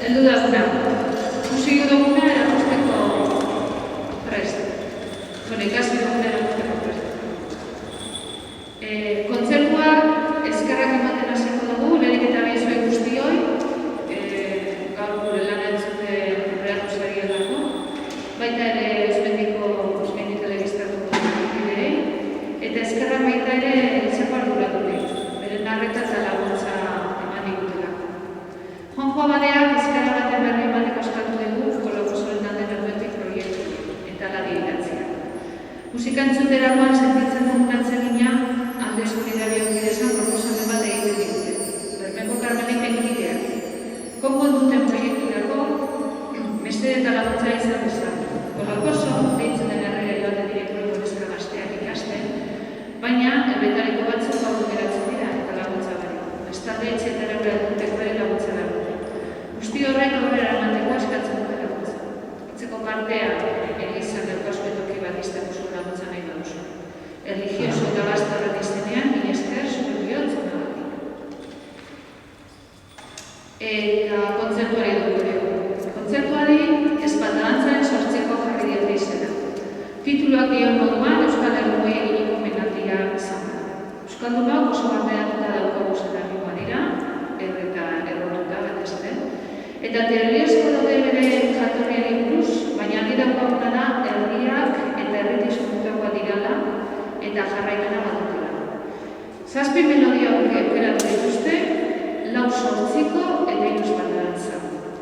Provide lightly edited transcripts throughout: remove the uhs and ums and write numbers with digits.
heldu daguna. Ikusi duguna erakusteko prest. Ikasi duguna erakusteko prest. Kontzertuak eskerrak ematen hasiko dugu, lehenik eta behin zuen guztioi, gaur gure lana entzute behartu zarielako, baita ere Eusmendiko telebistako kideei, eta eskerrak baita ere izako arduradunei, beren arreta eta laguntza eman digutelako. Juanjo Abadeak eskerra baten berri emateko eskatu dugu kolokosoren alde berbetik proiektu eta ladi idatzia. Musika entzuterakoan sentitzen dugun atzegina alde solidario bidezan proposamen bat egiten digute. Bermeko Karmeliken kideak. Konponduten proiekturako mesede eta laguntza izan bezan. Kolokoso deitzen den herrera joaten direktore Goreska gazteak ikasten, baina erbetariko batzuk hau geratzen dira eta laguntza bari. Bestalde etxetara duteko ere laguntza behar dute. Guzti horrek aurrera emateko eskatzen dute laguntza. Itzeko partea egizan daukazuetoki bat izteko laguntza nahi baduzu. Erligioso eta bastarrak izenean, esker zure bihotzen agatik. Eta kontzertuari dugu dugu. Kontzertuari ezpatalantzaren sortzeko jarri diote izena. Tituluak dion moduan Euskal Herrigoi eginiko menaldia izan da. Euskaldunok oso barneatuta daukagu zenarrikoa dira, eta errotuta gatezten. Eta teoriozko daude bere jatorriari buruz, baina argi daukaguna da herriak eta herritismutakoa dirala eta jarraimena badutela. 7 melodia hori aukeratu dituzte, 4 sortziko eta 3 ezpatalantza.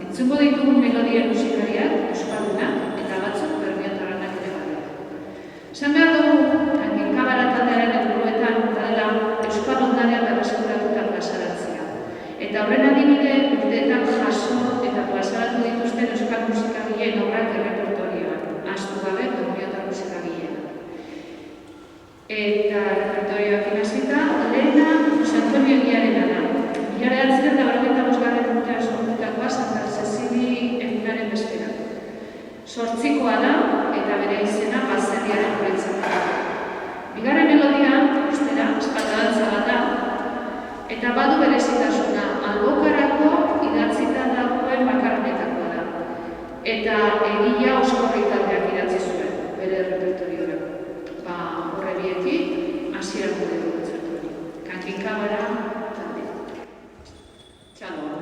Entzungo ditugun melodia musikariak, euskaldunak eta batzuk berriotarranak ere badiak. Esan behar dugu, Kankikabara taldearen helburuetan badela euskal ondarea berreskuratu eta plazaratzea. Eta horren adibide urteetan jaso eta plazaratu dituzten euskal musikagileen obrak errepertorioan, ahaztu gabe berriotar musikagileen. Eta repertorioak inazita, lehena Jose Antonio Egiarena da. 1995 urtean sortutakoa Santa Cecili egunaren bezperan. Sortzikoa da eta bere izena baserriaren horretzen da. Bigarren melodian, ustera, ezpatalantza bat da, eta badu berezitasuna albokarako idatzita dagoen bakarrenetakoa da. Eta egila Oskorri taldeak idatzi zuen, bere repertoriorako. Horre bietik, hasierako dugu kontzertu hori. Kankikabara talde. Txalo.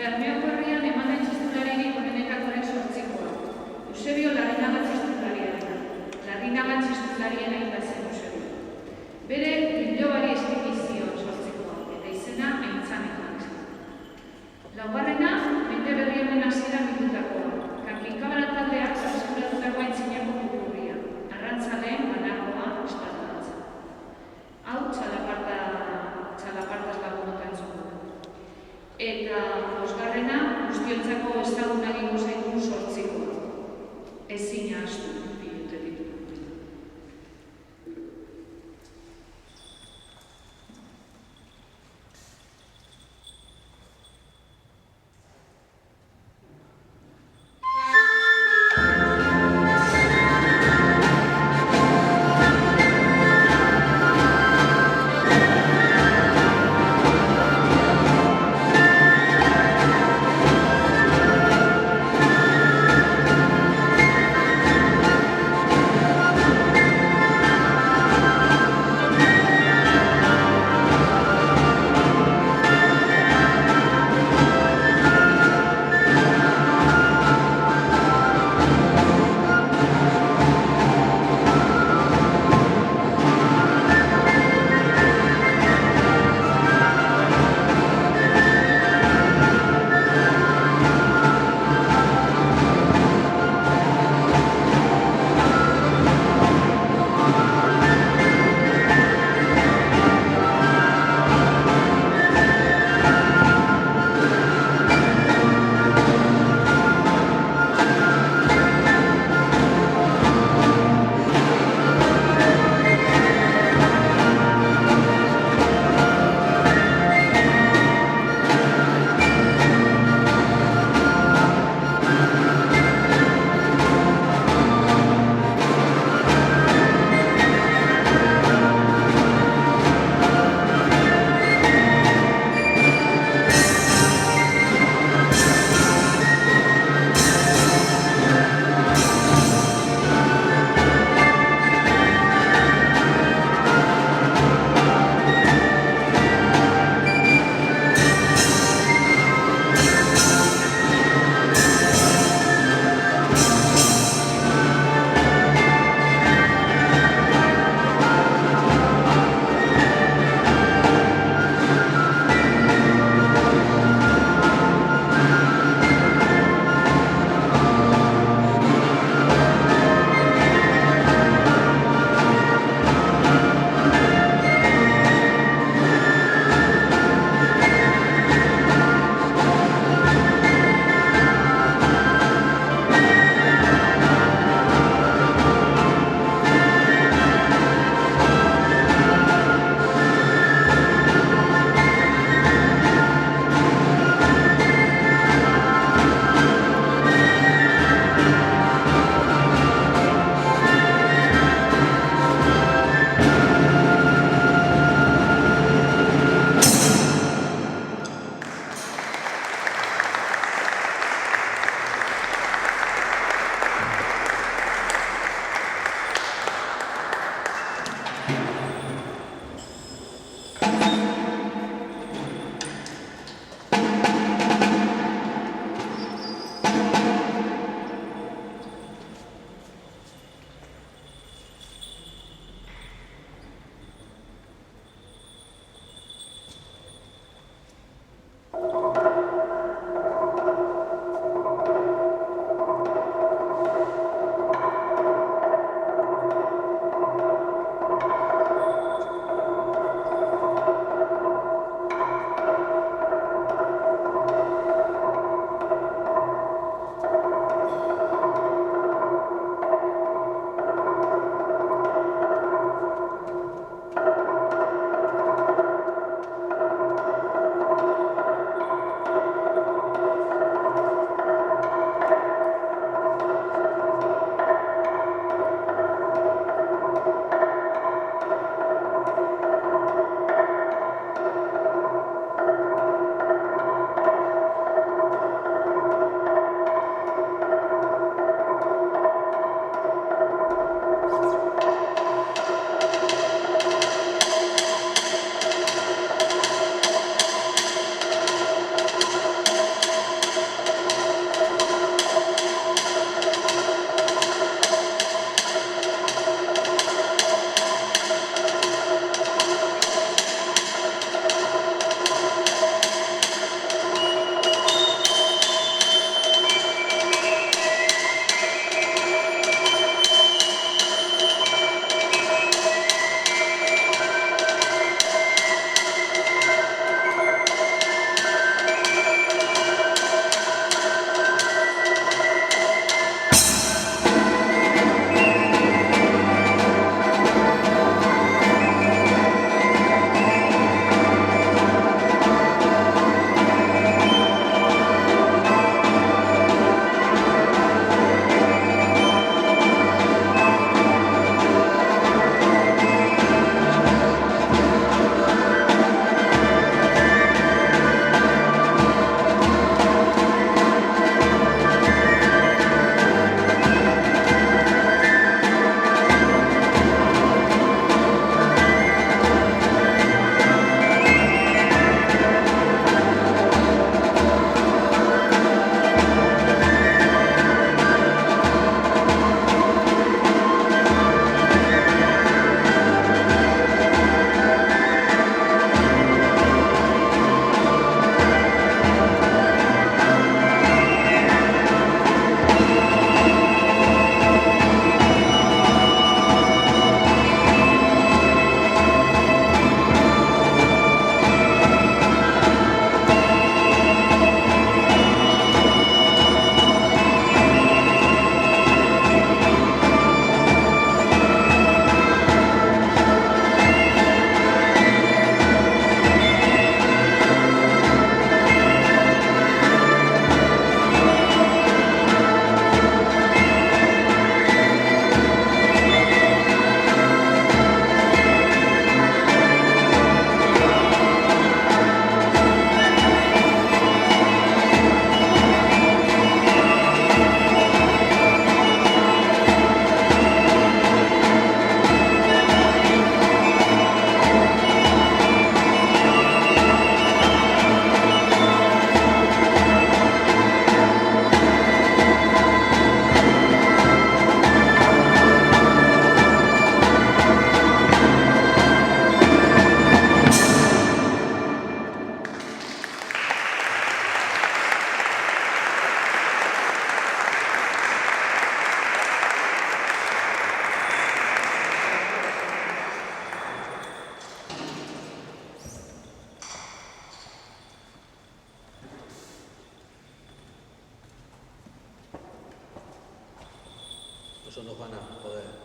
Bermeoko herrian eman den txistularirik onenetakoren sortzikoa. Eusebio Larrinaga txistulariarena. Larrinaga txistulariena indazen Eusebio. Bere bilobari estimizioan sortzikoa, eta izena Aintzanekoak. Laugarrena, mende berri honen hasiera bildutakoa. Kankinkabara taldeak eskuratutako aintzinako kulturria. Arrantzaleen banakoa estatuatza. Hau txalapartaz lagunota entzuko. Eta bosgarrena, guztiontzako ezagun egingo zaigun sortzikoa. Ezina astu bilute ditu. Oso ondo joana, joder.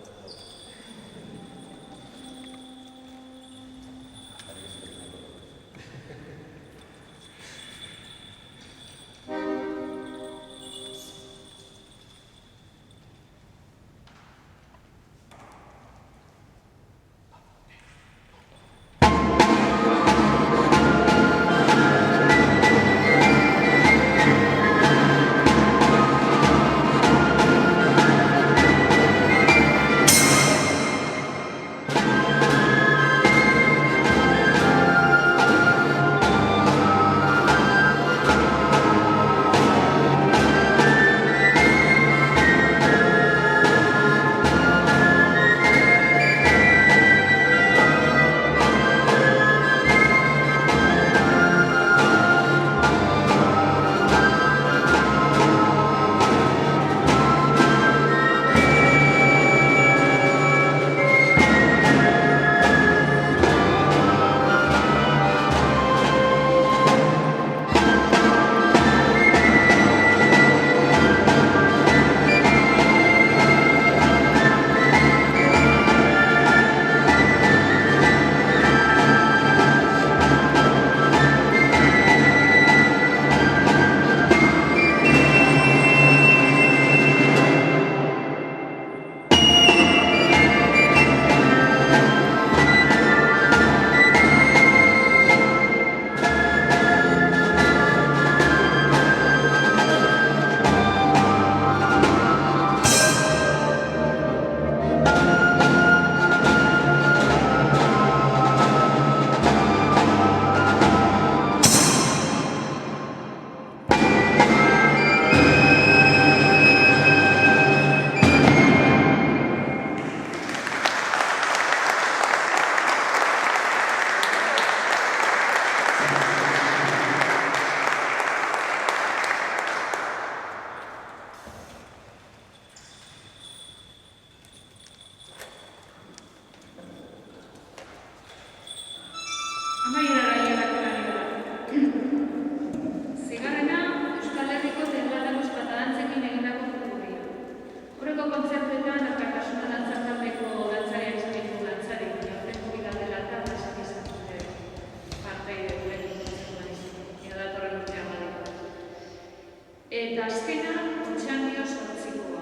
Eta azkena, Otxandio sortzikoa.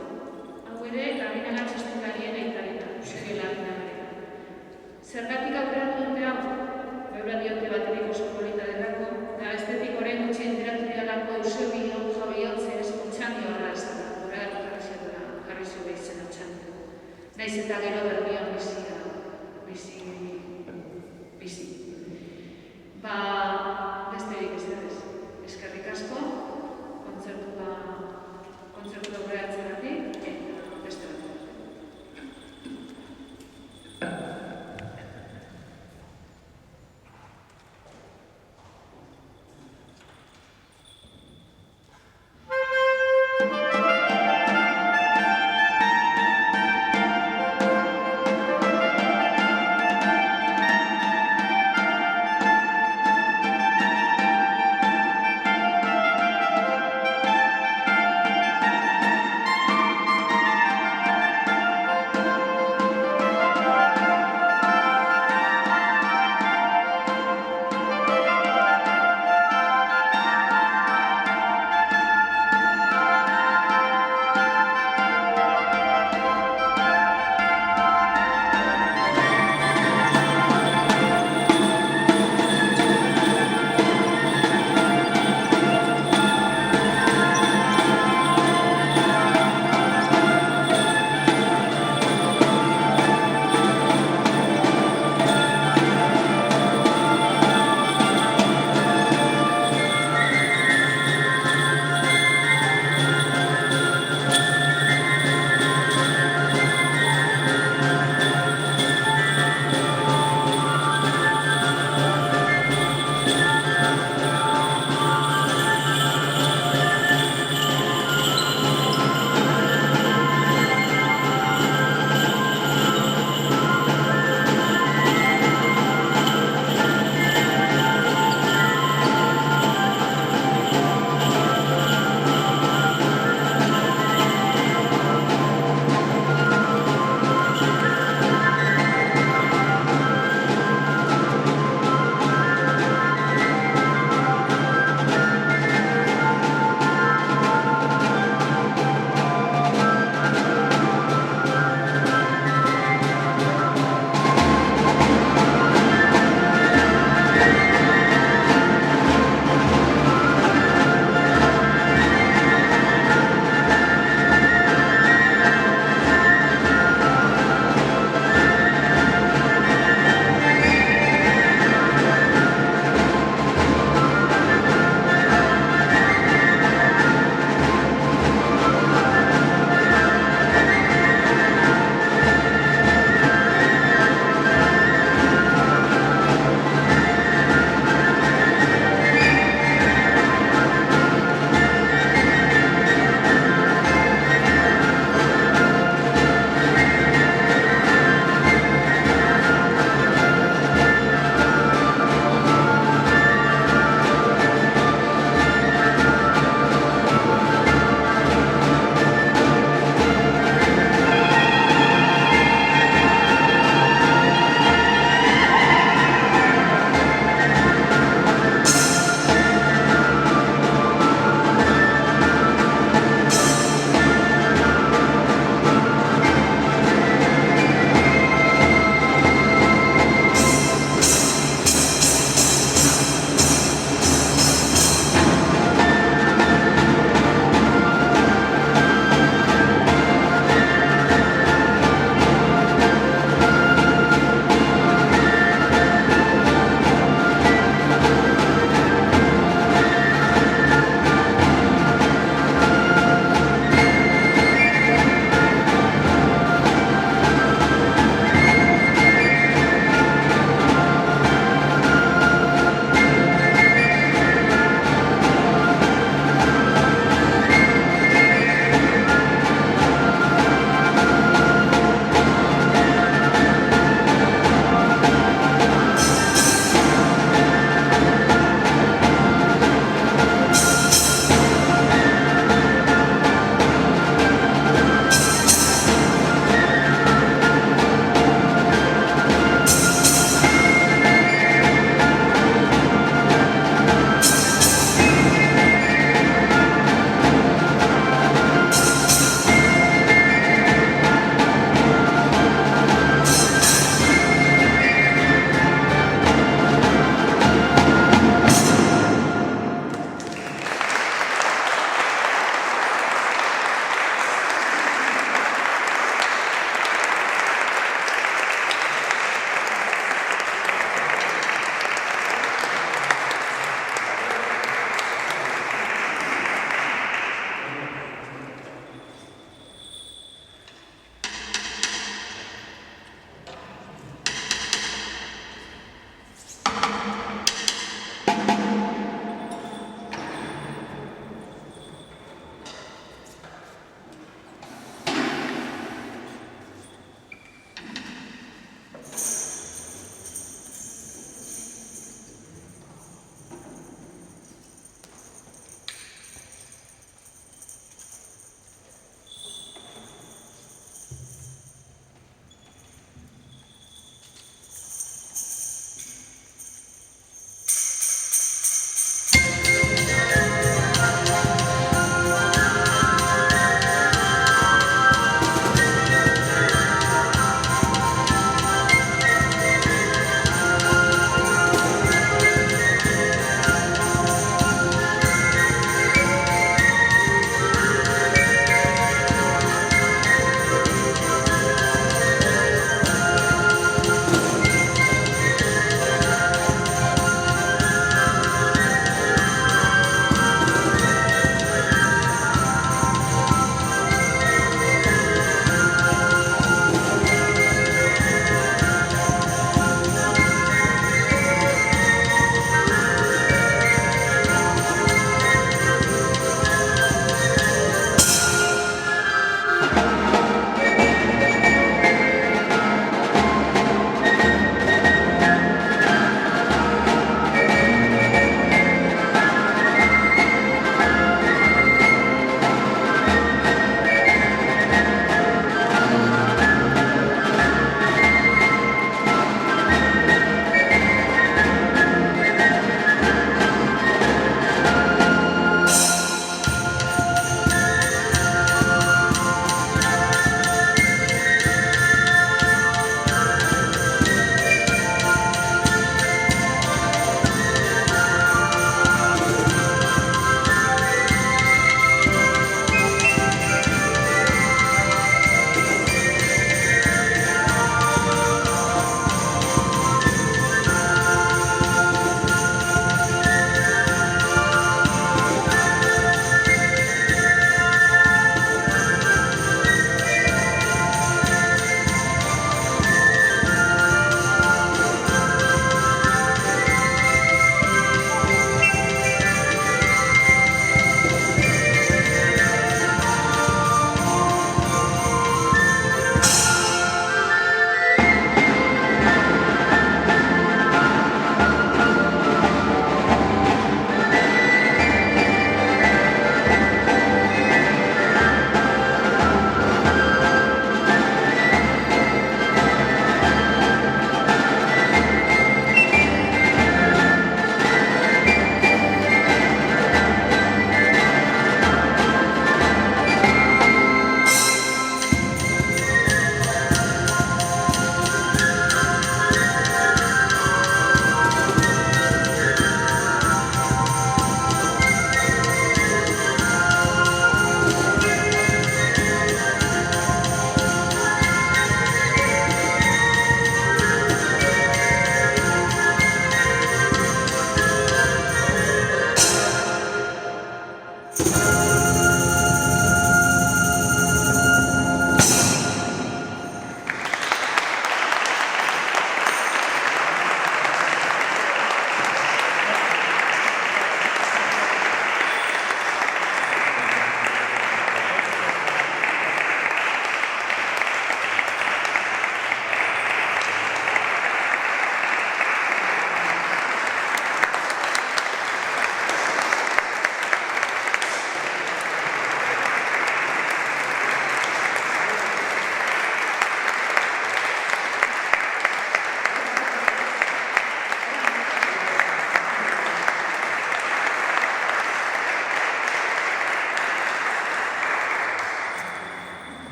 Hau ere, Gabina Txastengarien aitarena, Eusebio Labinagarena. Zergatik aukeratu dute hau? Beura diote baterik oso polita delako, eta estetik orain gutxi enteratu didalako Eusebio jabiotzez Otxandio ara ez da. Horregatik jarri zuen izen Otxandio. Naiz eta gero berbion bizi. Besterik ez. Eskerrik asko, kontzertua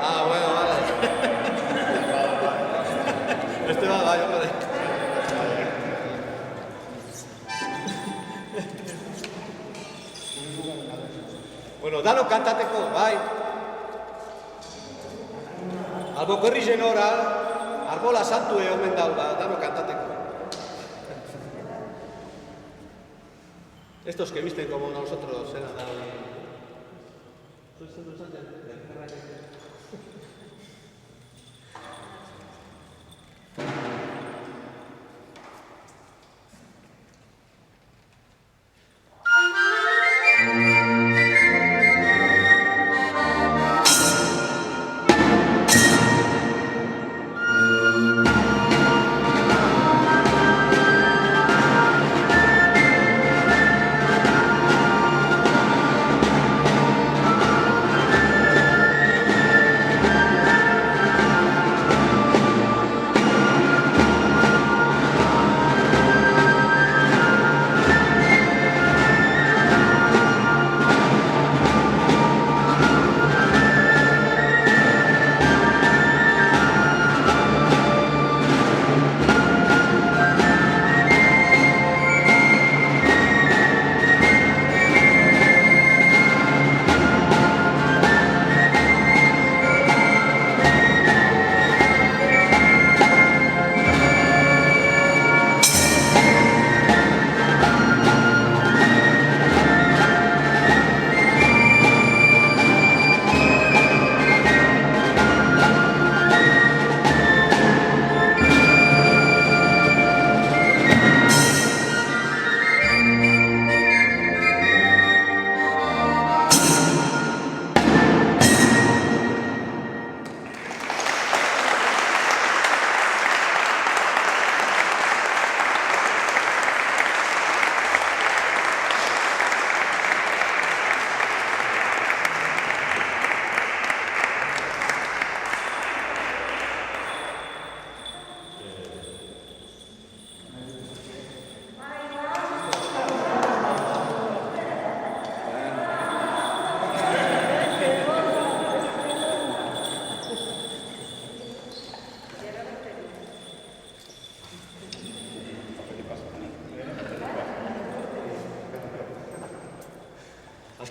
Ah, bueno, vale. Este va, bai, hombre. Bueno, danok kantateko, bai. Alboko herri zenora, arbola santue omen daula, danok kantateko. Estos que visten como nosotros eran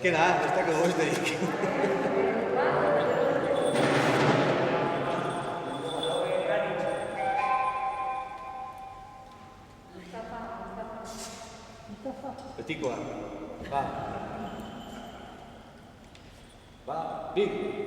azkena, ez dakit goizterik. Betikoa. Ba. Ba, bi.